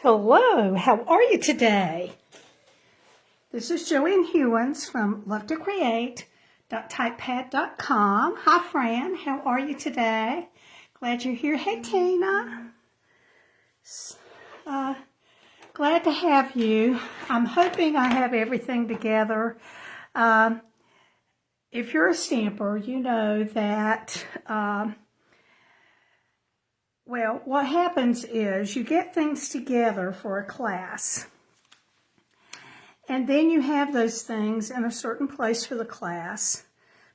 Hello, how are you today? This is Joanne Hewins from LoveToCreate.typepad.com. Hi, Fran. How are you today? Glad you're here. Hey, Tina. Glad to have you. I'm hoping I have everything together. If you're a stamper, you know that well, what happens is you get things together for a class, and then you have those things in a certain place for the class,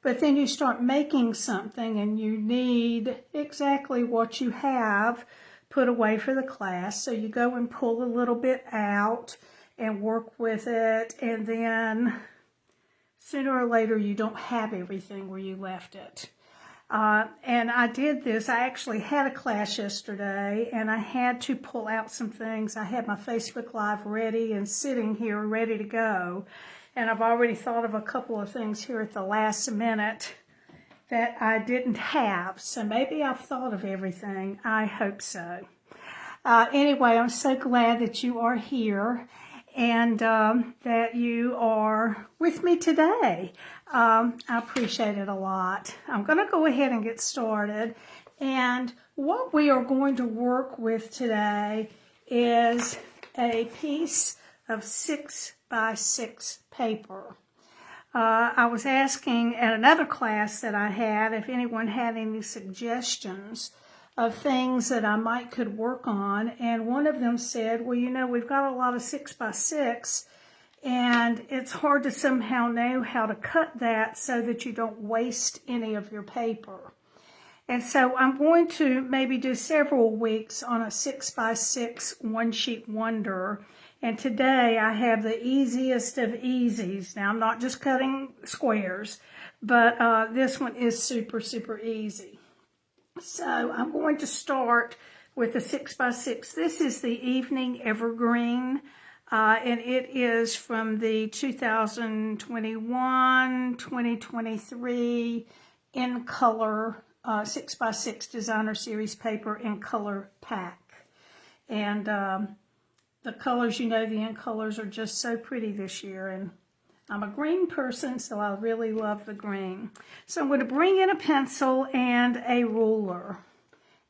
but then you start making something and you need exactly what you have put away for the class. So you go and pull a little bit out and work with it, and then sooner or later you don't have everything where you left it. And I did this. I actually had a class yesterday, and I had to pull out some things. I had my Facebook Live ready and sitting here ready to go. And I've already thought of a couple of things here at the last minute that I didn't have. So maybe I've thought of everything. I hope so. Anyway, I'm so glad that you are here and that you are with me today. I appreciate it a lot. I'm going to go ahead and get started. And what we are going to work with today is a piece of 6x6 paper. I was asking at another class that I had if anyone had any suggestions of things that I could work on, and one of them said, well, you know, we've got a lot of 6x6, and it's hard to somehow know how to cut that so that you don't waste any of your paper. And so I'm going to maybe do several weeks on a 6x6 one-sheet wonder, and today I have the easiest of easies. Now, I'm not just cutting squares, but this one is super, super easy. So I'm going to start with the 6x6. This is the Evening Evergreen, and it is from the 2021-2023 in color 6x6 Designer Series paper in color pack. And the colors, you know, the in colors are just so pretty this year, and I'm a green person, so I really love the green. So I'm going to bring in a pencil and a ruler.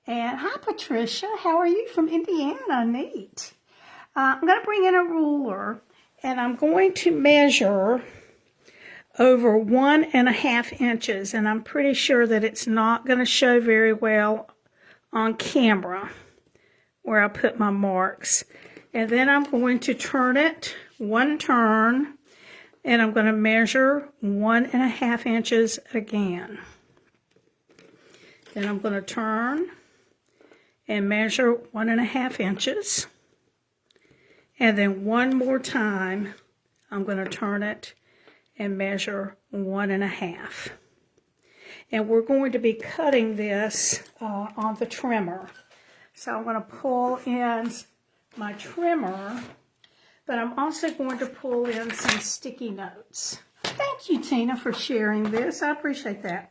And hi, Patricia. How are you from Indiana? Neat. I'm going to bring in a ruler, and I'm going to measure over 1.5 inches. And I'm pretty sure that it's not going to show very well on camera where I put my marks. And then I'm going to turn it one turn, and I'm going to measure 1.5 inches again. Then I'm going to turn and measure 1.5 inches. And then one more time, I'm going to turn it and measure 1.5. And we're going to be cutting this on the trimmer. So I'm going to pull in my trimmer, but I'm also going to pull in some sticky notes. Thank you, Tina, for sharing this. I appreciate that.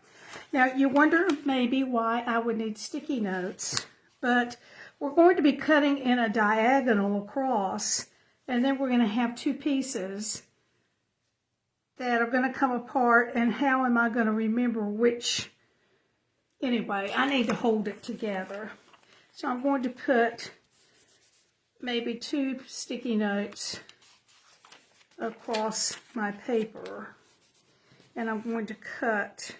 Now, you wonder maybe why I would need sticky notes, but we're going to be cutting in a diagonal across, and then we're going to have two pieces that are going to come apart, and how am I going to remember which? Anyway, I need to hold it together. So I'm going to put maybe 2 sticky notes across my paper, and I'm going to cut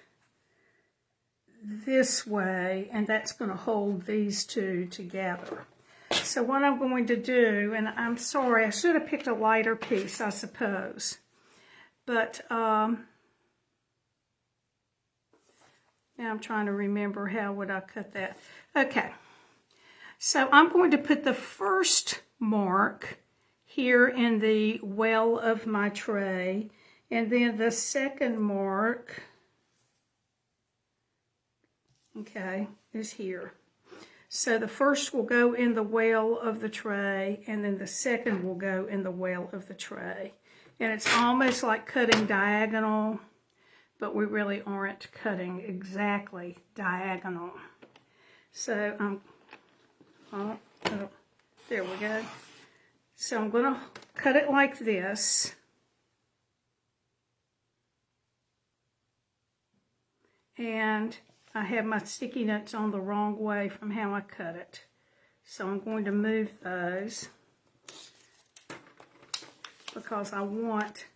this way, and that's going to hold these two together. So what I'm going to do, and I'm sorry, I should have picked a lighter piece, I suppose, but now I'm trying to remember how would I cut that. Okay. So I'm going to put the first mark here in the well of my tray, and then the second mark, okay, is here. So the first will go in the well of the tray, and then the second will go in the well of the tray. And it's almost like cutting diagonal, but we really aren't cutting exactly diagonal. So oh, there we go. So I'm going to cut it like this. And I have my sticky notes on the wrong way from how I cut it. So I'm going to move those because I want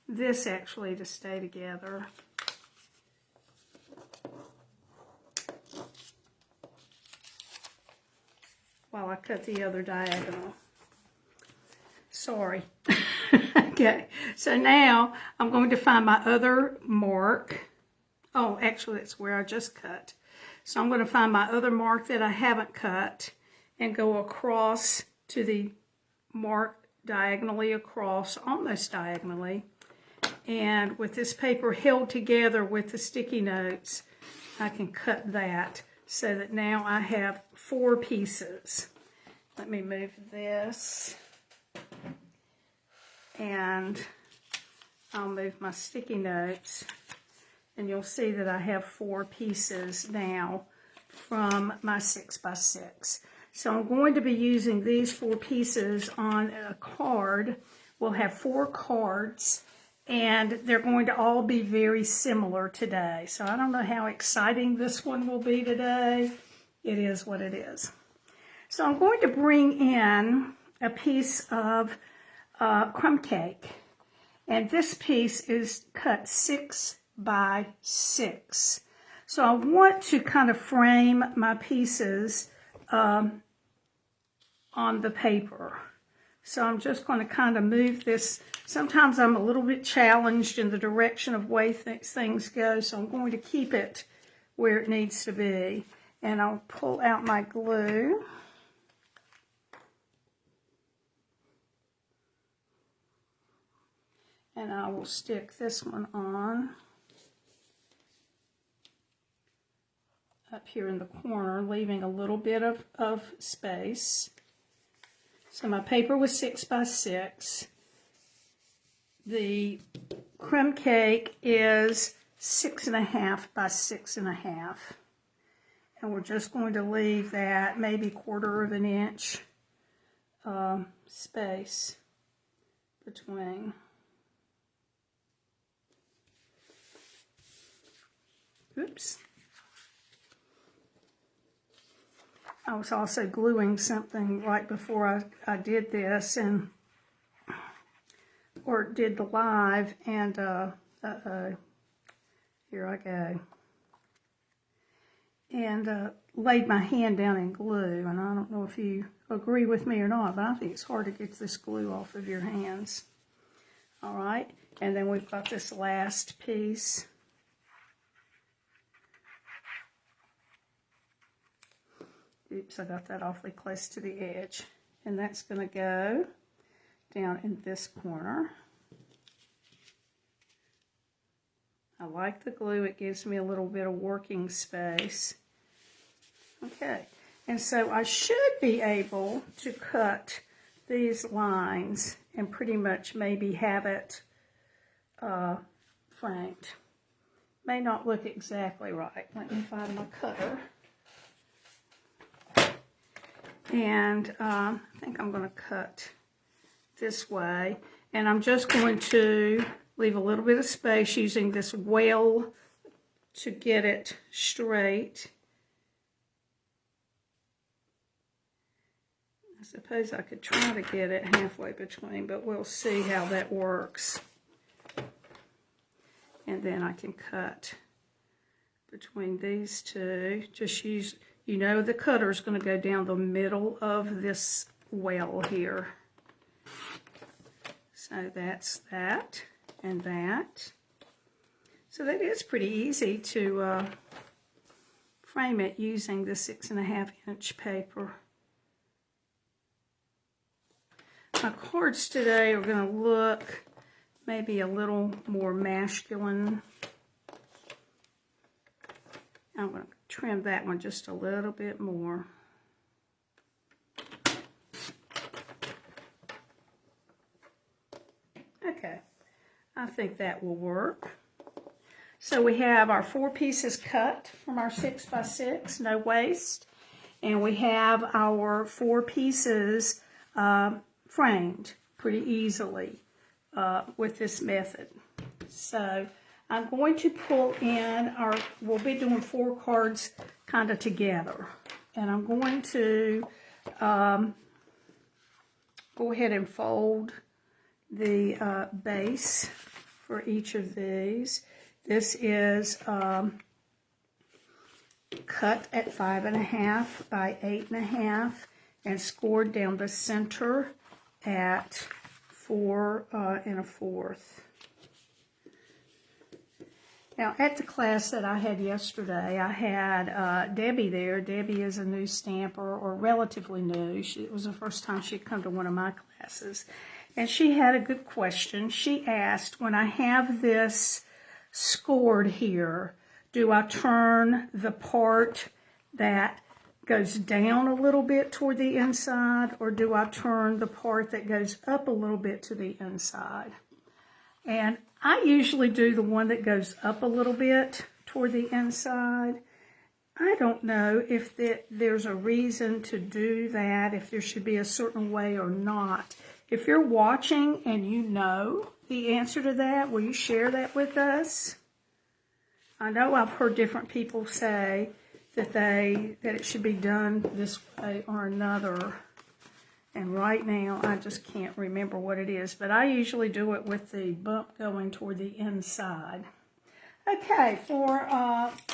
this actually to stay together. While I cut the other diagonal. Sorry. Okay, so now I'm going to find my other mark. Oh, actually that's where I just cut. So I'm going to find my other mark that I haven't cut and go across to the mark diagonally across, almost diagonally. And with this paper held together with the sticky notes, I can cut that so that now I have 4 pieces. Let me move this. And I'll move my sticky notes. And you'll see that I have 4 pieces now from my 6x6. So I'm going to be using these 4 pieces on a card. We'll have 4 cards, and they're going to all be very similar today. So I don't know how exciting this one will be today. It is what it is. So I'm going to bring in a piece of crumb cake. And this piece is cut 6 by 6. So I want to kind of frame my pieces on the paper. So I'm just going to kind of move this. Sometimes I'm a little bit challenged in the direction of way things go, so I'm going to keep it where it needs to be. And I'll pull out my glue. And I will stick this one on up here in the corner, leaving a little bit of space. So my paper was 6 by 6. The crumb cake is 6.5 by 6.5. And we're just going to leave that maybe 1/4 of an inch space between. Oops. I was also gluing something right before I did this, and or did the live, and here I go. And laid my hand down in glue, and I don't know if you agree with me or not, but I think it's hard to get this glue off of your hands. All right, and then we've got this last piece. Oops, I got that awfully close to the edge. And that's going to go down in this corner. I like the glue. It gives me a little bit of working space. Okay, and so I should be able to cut these lines and pretty much maybe have it framed. May not look exactly right. Let me find my cutter. And I think I'm going to cut this way. And I'm just going to leave a little bit of space using this well to get it straight. I suppose I could try to get it halfway between, but we'll see how that works. And then I can cut between these two. Just use, you know, the cutter is going to go down the middle of this well here. So that's that and that. So that is pretty easy to frame it using the 6.5 inch paper. My cards today are going to look maybe a little more masculine. I'm going to trim that one just a little bit more. Okay, I think that will work. So we have our 4 pieces cut from our 6x6, no waste. And we have our 4 pieces framed pretty easily with this method. So I'm going to pull in we'll be doing 4 cards kind of together. And I'm going to go ahead and fold the base for each of these. This is cut at 5.5 by 8.5 and scored down the center at 4 1/4. Now, at the class that I had yesterday, I had Debbie there. Debbie is a new stamper, or relatively new. It was the first time she'd come to one of my classes. And she had a good question. She asked, when I have this scored here, do I turn the part that goes down a little bit toward the inside, or do I turn the part that goes up a little bit to the inside? And I usually do the one that goes up a little bit toward the inside. I don't know if there's a reason to do that, if there should be a certain way or not. If you're watching and you know the answer to that, will you share that with us? I know I've heard different people say that it should be done this way or another. And right now, I just can't remember what it is. But I usually do it with the bump going toward the inside. Okay, for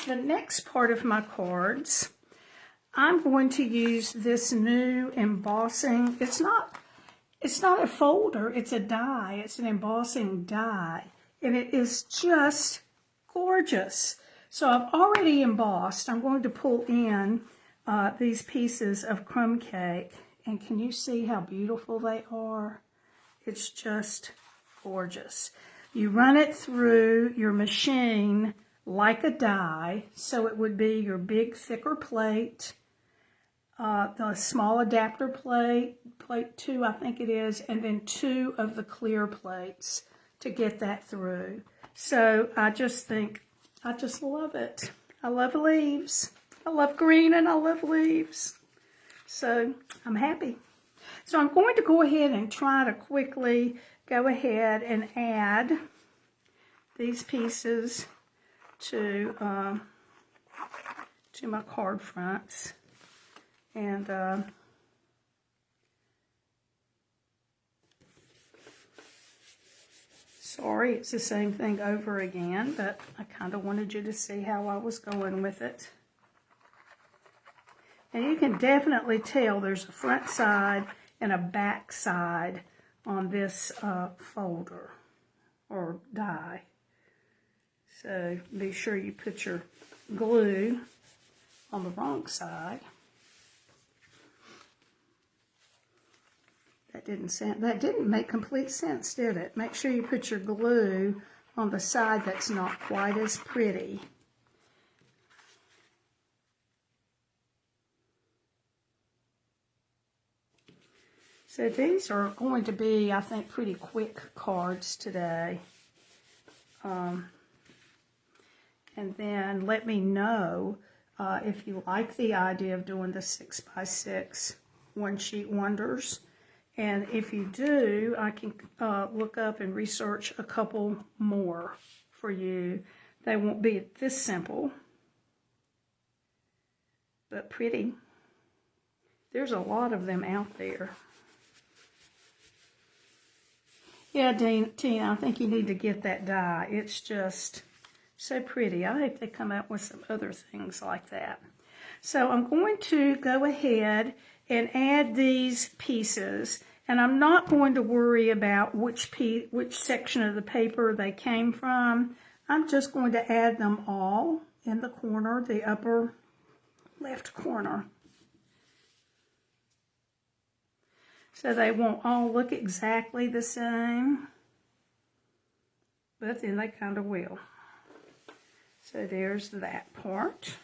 the next part of my cards, I'm going to use this new embossing. It's not a folder, it's a die. It's an embossing die. And it is just gorgeous. So I've already embossed. I'm going to pull in these pieces of crumb cake. And can you see how beautiful they are? It's just gorgeous. You run it through your machine like a die. So it would be your big, thicker plate, the small adapter plate 2, I think it is, and then 2 of the clear plates to get that through. So I just love it. I love leaves. I love green and I love leaves. So I'm happy. So I'm going to go ahead and try to quickly go ahead and add these pieces to my card fronts. And sorry, it's the same thing over again, but I kind of wanted you to see how I was going with it. And you can definitely tell there's a front side and a back side on this folder or die. So be sure you put your glue on the wrong side. That didn't make complete sense, did it? Make sure you put your glue on the side that's not quite as pretty. So these are going to be, I think, pretty quick cards today. And then let me know if you like the idea of doing the 6x6 one-sheet wonders. And if you do, I can look up and research a couple more for you. They won't be this simple, but pretty. There's a lot of them out there. Yeah, Tina, I think you need to get that die. It's just so pretty. I hope they come out with some other things like that. So I'm going to go ahead and add these pieces, and I'm not going to worry about which section of the paper they came from. I'm just going to add them all in the corner, the upper left corner. So they won't all look exactly the same, but then they kind of will. So there's that part.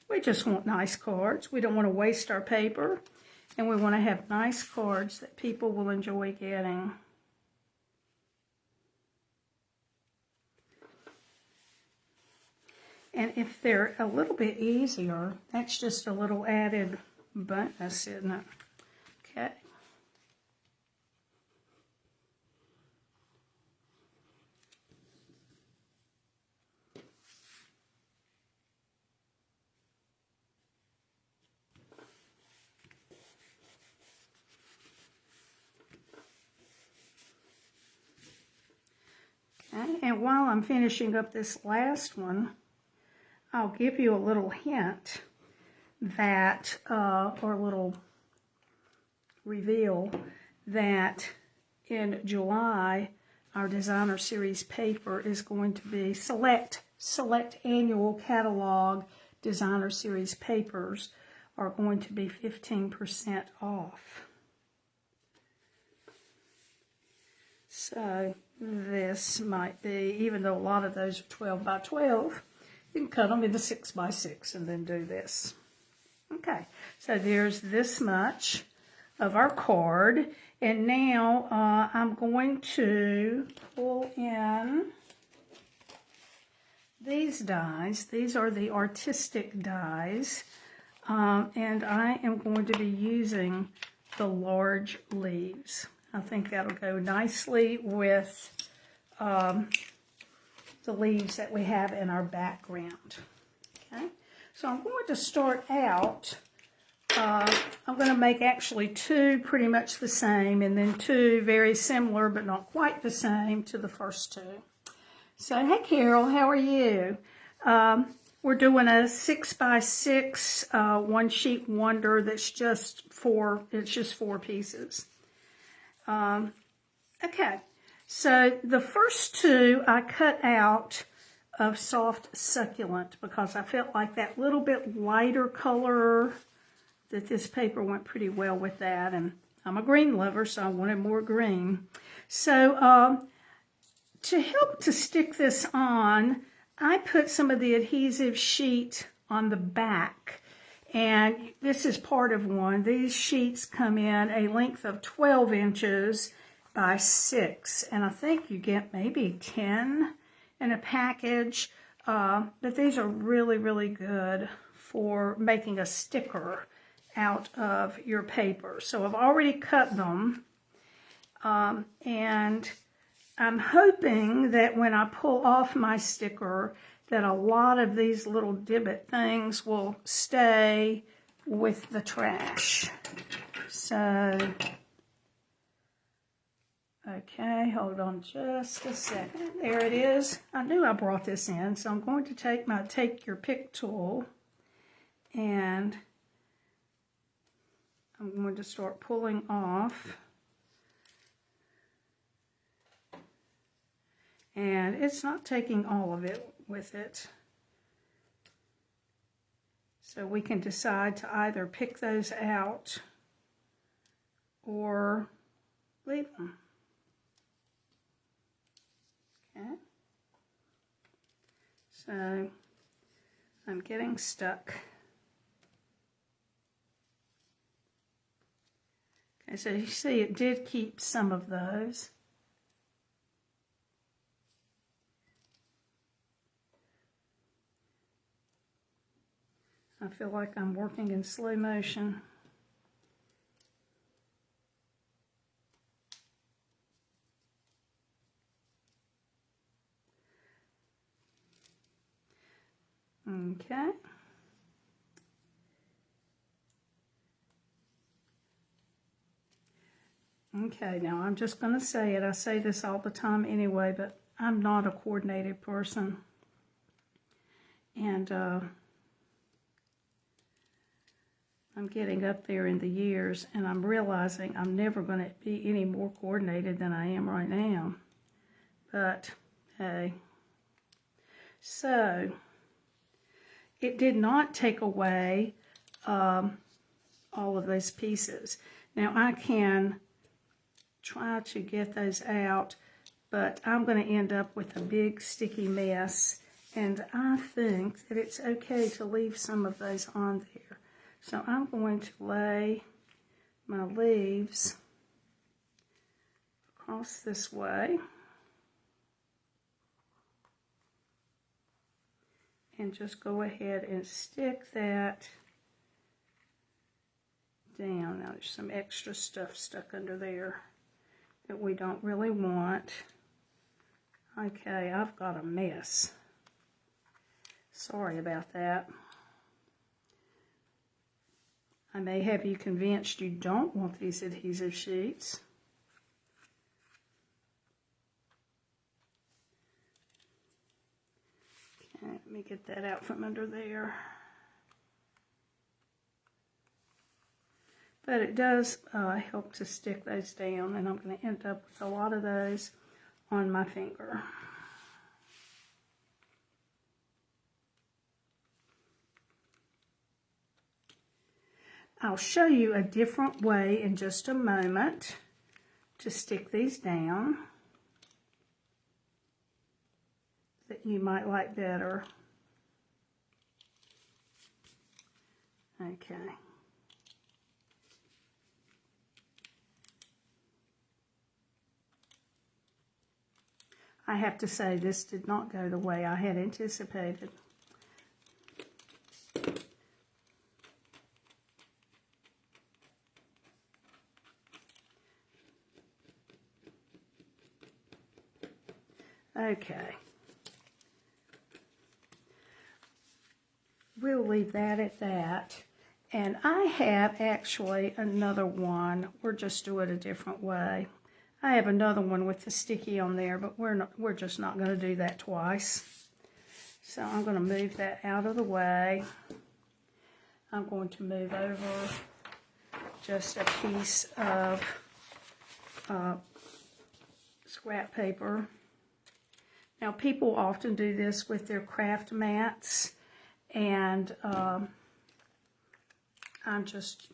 We just want nice cards. We don't want to waste our paper, and we want to have nice cards that people will enjoy getting. And if they're a little bit easier, that's just a little added bonus, isn't it? Okay. Okay, and while I'm finishing up this last one, I'll give you a little hint that, or a little reveal that in July, our designer series paper is going to be select annual catalog designer series papers are going to be 15% off. So this might be, even though a lot of those are 12 by 12, you can cut them into 6 by 6 and then do this. Okay, so there's this much of our card. And now I'm going to pull in these dies. These are the artistic dies. And I am going to be using the large leaves. I think that'll go nicely with the leaves that we have in our background. Okay, so I'm going to start out, I'm going to make actually two pretty much the same and then two very similar but not quite the same to the first two. So, hey Carol, how are you? We're doing a 6 by 6 one sheet wonder that's just four pieces. Okay, so the first two I cut out of soft succulent because I felt like that little bit lighter color, that this paper went pretty well with that, and I'm a green lover, so I wanted more green. So to help to stick this on, I put some of the adhesive sheet on the back, and this is part of one. These sheets come in a length of 12 inches by 6, and I think you get maybe 10 in a package, but these are really, really good for making a sticker out of your paper. So I've already cut them, and I'm hoping that when I pull off my sticker that a lot of these little divot things will stay with the trash. So, okay, hold on just a second. There it is. I knew I brought this in, so I'm going to take my Take Your Pick tool, and I'm going to start pulling off. And it's not taking all of it with it. So we can decide to either pick those out or leave them. Okay. So I'm getting stuck. Okay, so you see it did keep some of those. I feel like I'm working in slow motion. Okay. Okay, now I'm just going to say it. I say this all the time anyway, but I'm not a coordinated person. And I'm getting up there in the years, and I'm realizing I'm never going to be any more coordinated than I am right now. But, hey. So, it did not take away all of those pieces. Now, I can try to get those out, but I'm going to end up with a big sticky mess, and I think that it's okay to leave some of those on there. So I'm going to lay my leaves across this way, and just go ahead and stick that down. Now there's some extra stuff stuck under there that we don't really want. Okay, I've got a mess. Sorry about that. I may have you convinced you don't want these adhesive sheets. Okay, let me get that out from under there. But it does help to stick those down, and I'm going to end up with a lot of those on my finger. I'll show you a different way in just a moment to stick these down that you might like better. Okay. I have to say this did not go the way I had anticipated. Okay. We'll leave that at that. And I have actually another one. We'll just do it a different way. I have another one with the sticky on there, but we're just not going to do that twice. So I'm going to move that out of the way. I'm going to move over just a piece of scrap paper. Now, people often do this with their craft mats, and I'm just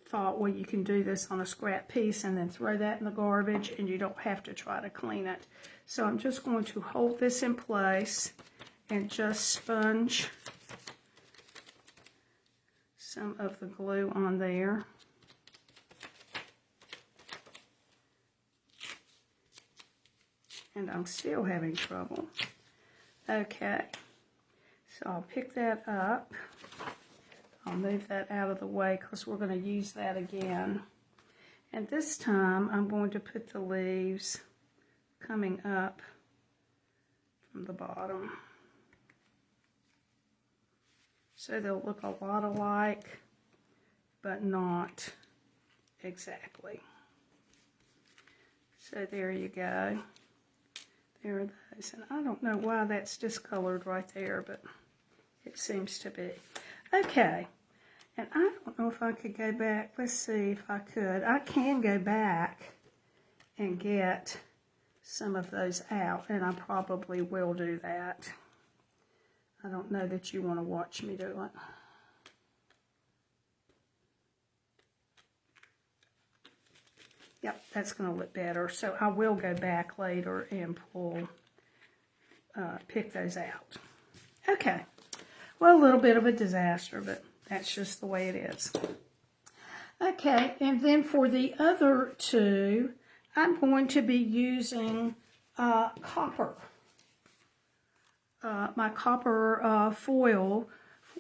thought, well, you can do this on a scrap piece and then throw that in the garbage, and you don't have to try to clean it. So I'm just going to hold this in place and just sponge some of the glue on there. And I'm still having trouble. Okay, so I'll pick that up. I'll move that out of the way because we're going to use that again. And this time I'm going to put the leaves coming up from the bottom. So they'll look a lot alike, but not exactly. So there you go. There are those. And I don't know why that's discolored right there, but it seems to be. Okay. And I don't know if I could go back. Let's see if I could. I can go back and get some of those out, and I probably will do that. I don't know that you want to watch me do it. Yep, that's going to look better. So I will go back later and pick those out. Okay. Well, a little bit of a disaster, but that's just the way it is. Okay, and then for the other two, I'm going to be using copper. My copper foil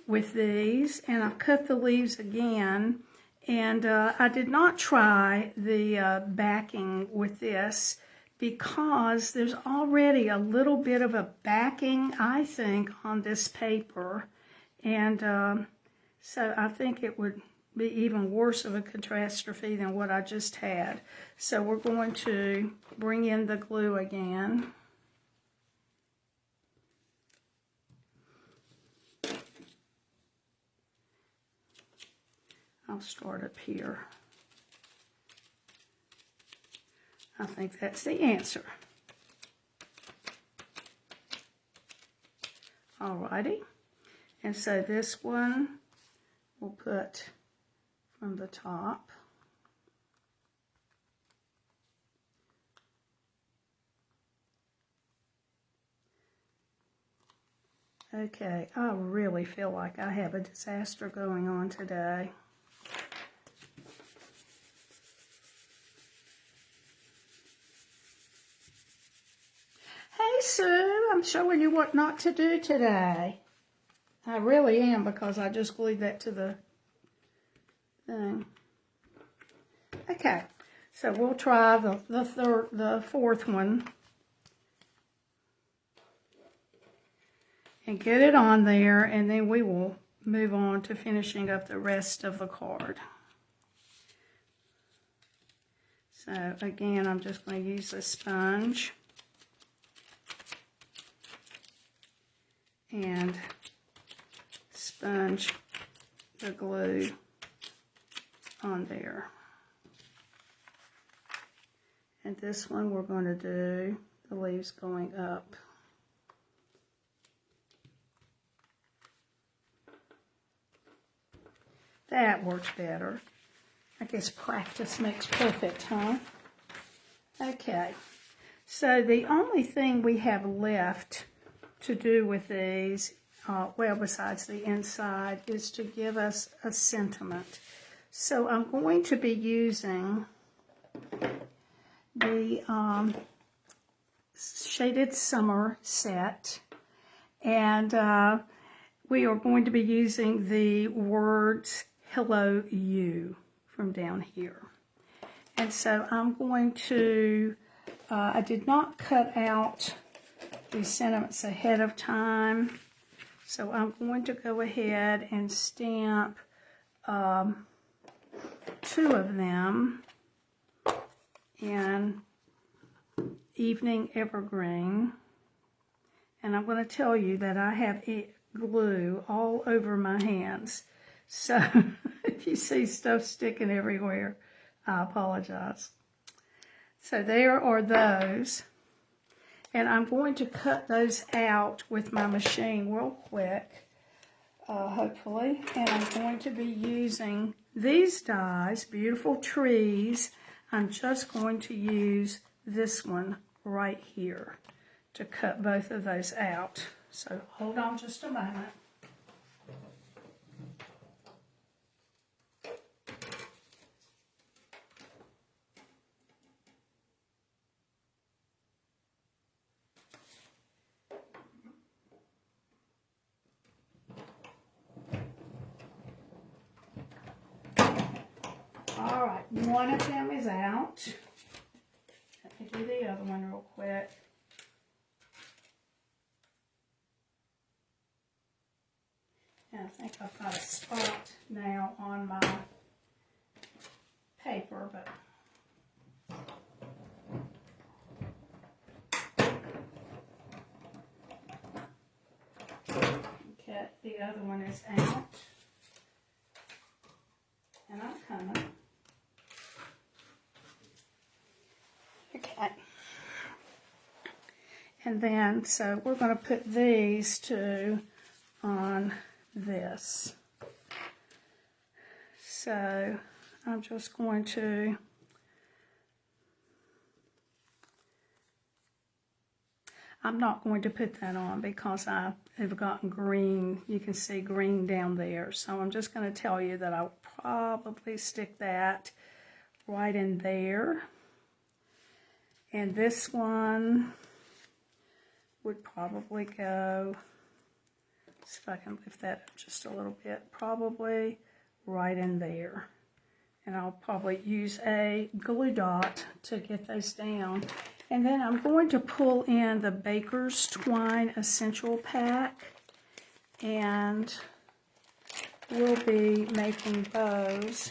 with these, and I've cut the leaves again. And I did not try the backing with this because there's already a little bit of a backing, I think, on this paper. And so I think it would be even worse of a catastrophe than what I just had. So we're going to bring in the glue again. I'll start up here. I think that's the answer. Alrighty. And so this one we'll put from the top. Okay, I really feel like I have a disaster going on today. Hey, Sue. I'm showing you what not to do today. I really am, because I just glued that to the thing. Okay, so we'll try the fourth one. And get it on there, and then we will move on to finishing up the rest of the card. So again, I'm just going to use a sponge and sponge the glue on there. And this one we're going to do the leaves going up. That works better. I guess practice makes perfect, huh? Okay, so the only thing we have left to do with these, well, besides the inside, is to give us a sentiment. So I'm going to be using the Shaded Summer set, and we are going to be using the words Hello You from down here. And so I'm going to, I did not cut out these sentiments ahead of time, so I'm going to go ahead and stamp 2 of them in Evening Evergreen. And I'm going to tell you that I have glue all over my hands. So if you see stuff sticking everywhere, I apologize. So there are those. And I'm going to cut those out with my machine real quick, hopefully. And I'm going to be using these dies, Beautiful Trees. I'm just going to use this one right here to cut both of those out. So hold on just a moment. All right, one of them is out. Let me do the other one real quick. And I think I've got a spot now on my paper, but okay, the other one is out. And I'm coming. Okay. And then, so we're going to put these 2 on this. So I'm just going to I'm not going to put that on because I have gotten green. You can see green down there. So I'm just going to tell you that I'll probably stick that right in there. And this one would probably go, see if I can lift that up just a little bit, probably right in there. And I'll probably use a glue dot to get those down. And then I'm going to pull in the Baker's Twine Essential Pack, and we'll be making bows.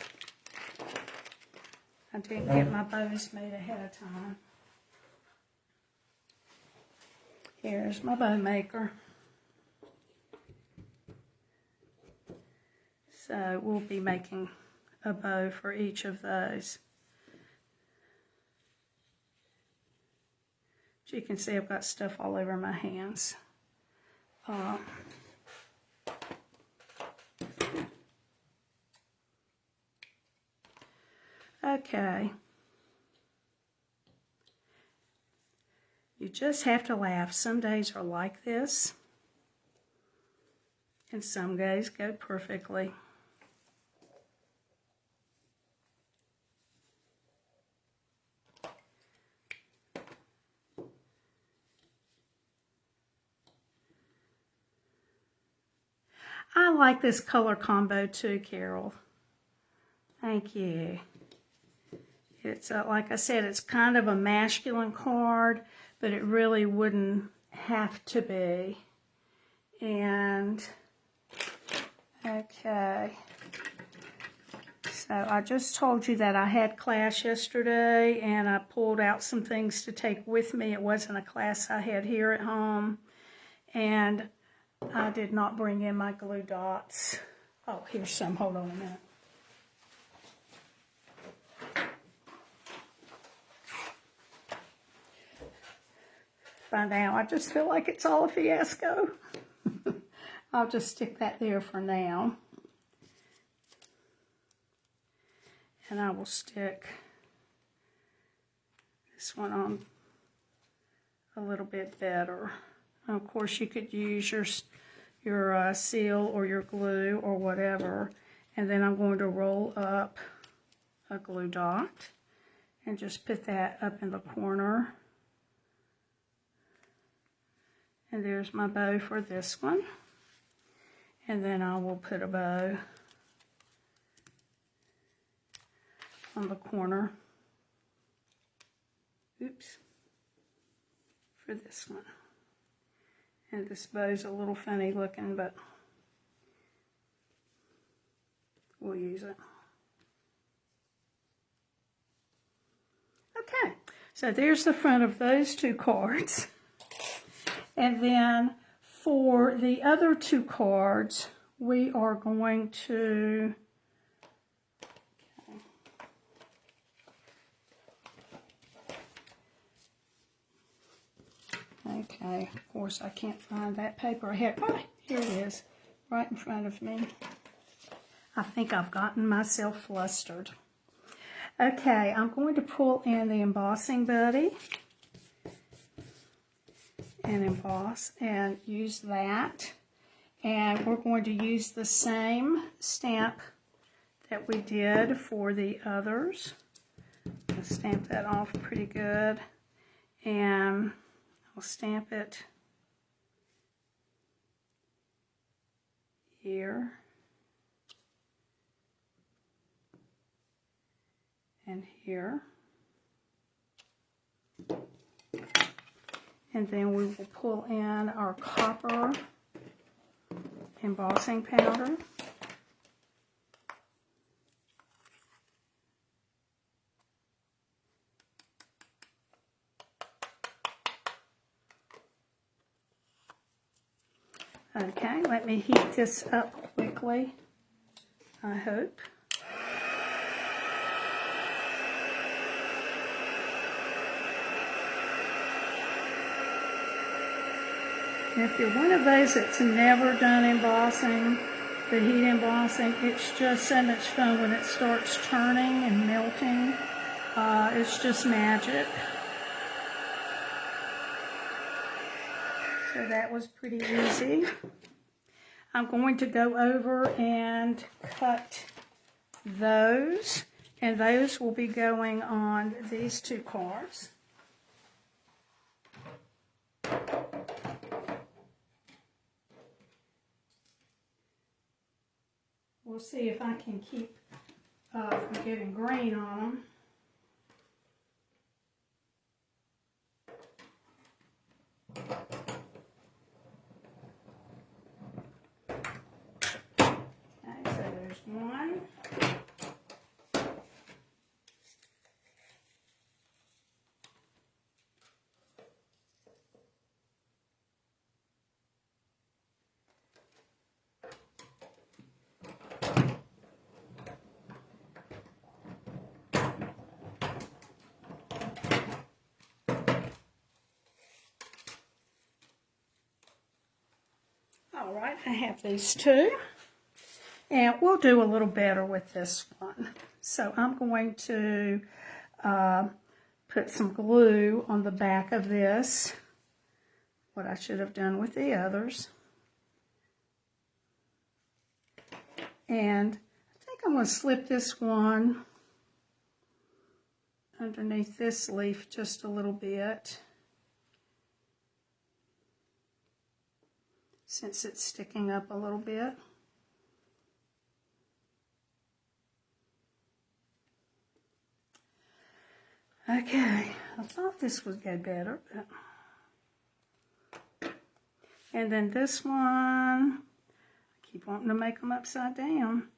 I didn't get my bows made ahead of time. Here's my bow maker. So we'll be making a bow for each of those. As you can see, I've got stuff all over my hands. Okay. You just have to laugh. Some days are like this, and some days go perfectly. I like this color combo too, Carol. Thank you. It's, like I said, it's kind of a masculine card, but it really wouldn't have to be. And, okay. So I just told you that I had class yesterday, and I pulled out some things to take with me. It wasn't a class I had here at home. And I did not bring in my glue dots. Oh, here's some. Hold on a minute. By now, I just feel like it's all a fiasco. I'll just stick that there for now. And I will stick this one on a little bit better. Of course, you could use your seal or your glue or whatever. And then I'm going to roll up a glue dot and just put that up in the corner. And there's my bow for this one. And then I will put a bow on the corner. Oops. For this one. And this bow's a little funny looking, but we'll use it. Okay, so there's the front of those two cards. And then for the other two cards, we are going to, okay, of course I can't find that paper I had. Oh, here it is, right in front of me. I think I've gotten myself flustered. Okay, I'm going to pull in the embossing buddy and emboss and use that. And we're going to use the same stamp that we did for the others. I'll stamp that off pretty good. And I'll stamp it here. And here. And then we will pull in our copper embossing powder. Okay, let me heat this up quickly, I hope. If you're one of those that's never done embossing, the heat embossing, it's just so much fun when it starts turning and melting. It's just magic. So that was pretty easy. I'm going to go over and cut those, and those will be going on these two cards. We'll see if I can keep from getting green on them. Okay, so there's one. All right, I have these two, and we'll do a little better with this one. So I'm going to put some glue on the back of this, what I should have done with the others. And I think I'm going to slip this one underneath this leaf just a little bit, since it's sticking up a little bit. Okay, I thought this would go better, but... And then this one, I keep wanting to make them upside down.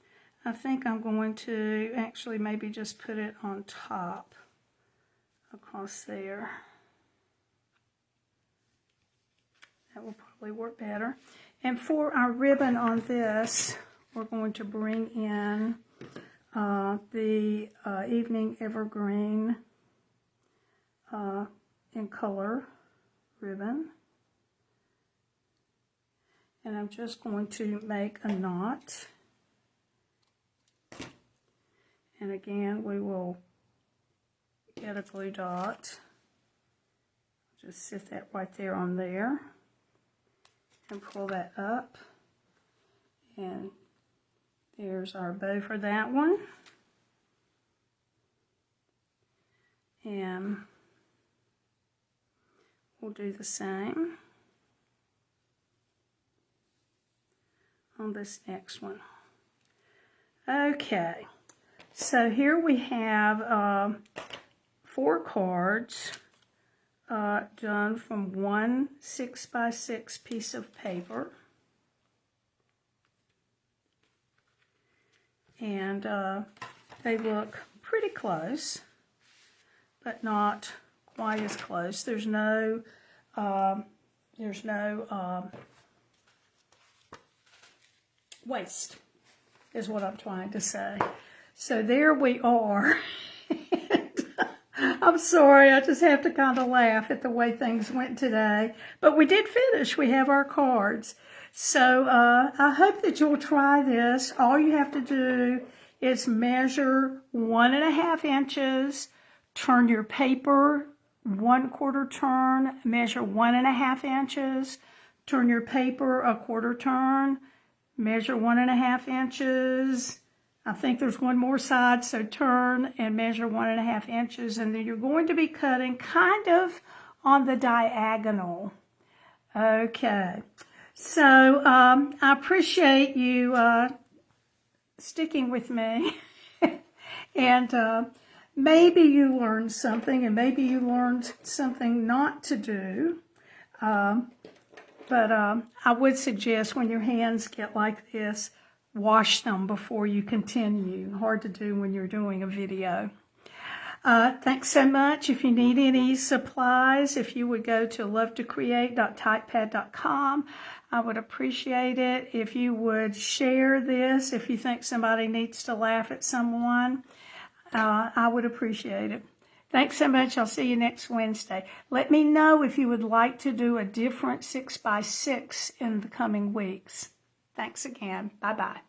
I think I'm going to actually maybe just put it on top across there. That will probably work better. And for our ribbon on this, we're going to bring in the Evening Evergreen in color ribbon. And I'm just going to make a knot. And again, we will get a glue dot. Just sit that right there on there. And pull that up. And there's our bow for that one. And we'll do the same on this next one. Okay, so here we have 4 cards done from one 6x6 piece of paper. And they look pretty close, but not quite as close. There's no waste, is what I'm trying to say. So there we are. I'm sorry, I just have to kind of laugh at the way things went today. But we did finish. We have our cards. So I hope that you'll try this. All you have to do is measure 1.5 inches, turn your paper 1/4 turn, measure 1.5 inches, turn your paper 1/4 turn, measure 1.5 inches. I think there's one more side, so turn and measure 1.5 inches, and then you're going to be cutting kind of on the diagonal. Okay, so I appreciate you sticking with me, and maybe you learned something, and maybe you learned something not to do. But I would suggest when your hands get like this, wash them before you continue. Hard to do when you're doing a video. Thanks so much. If you need any supplies, if you would go to lovetocreate.typepad.com, I would appreciate it. If you would share this, if you think somebody needs to laugh at someone, I would appreciate it. Thanks so much. I'll see you next Wednesday. Let me know if you would like to do a different 6x6 in the coming weeks. Thanks again. Bye-bye.